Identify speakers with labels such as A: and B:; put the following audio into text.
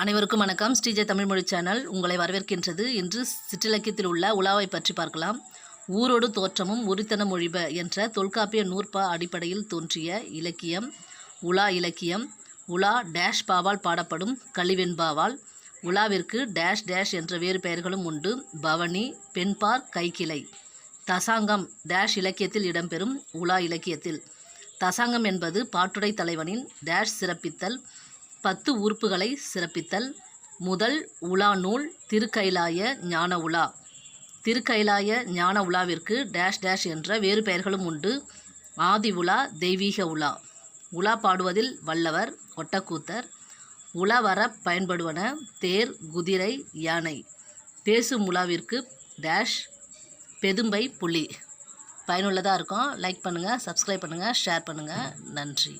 A: அனைவருக்கும் வணக்கம். ஸ்ரீஜ தமிழ் மொழி சேனல் உங்களை வரவேற்கின்றது. இன்று சிற்றிலக்கியத்தில் உள்ள உலாவை பற்றி பார்க்கலாம். ஊரோடு தோற்றமும் உரித்தன மொழிப என்ற தொல்காப்பிய நூற்பா அடிப்படையில் தோன்றிய இலக்கியம் உலா இலக்கியம். உலா டேஷ் பாவால் பாடப்படும் கலிவெண்பாவால். உலாவிற்கு டேஷ் டேஷ் என்ற வேறு பெயர்களும் உண்டு. பவனி, பெண்பார், கைக்கிளை. தசாங்கம் டேஷ் இலக்கியத்தில் இடம்பெறும். உலா இலக்கியத்தில் தசாங்கம் என்பது பாட்டுடை தலைவனின் டேஷ் சிறப்பித்தல், 10 உறுப்புகளை சிறப்பித்தல். முதல் உலா நூல் திருக்கைலாய ஞான உலா. திருக்கைலாய ஞான உலாவிற்கு டேஷ் டேஷ் என்ற வேறு பெயர்களும் உண்டு. ஆதி உலா, தெய்வீக உலா. உலா பாடுவதில் வல்லவர் ஒட்டக்கூத்தர். உலா வர பயன்படுவன தேர், குதிரை, யானை. பேசும் உலாவிற்கு டேஷ் பெதும்பை, புலி. பயனுள்ளதாக இருக்கும். லைக் பண்ணுங்கள், சப்ஸ்கிரைப் பண்ணுங்கள், ஷேர் பண்ணுங்கள். நன்றி.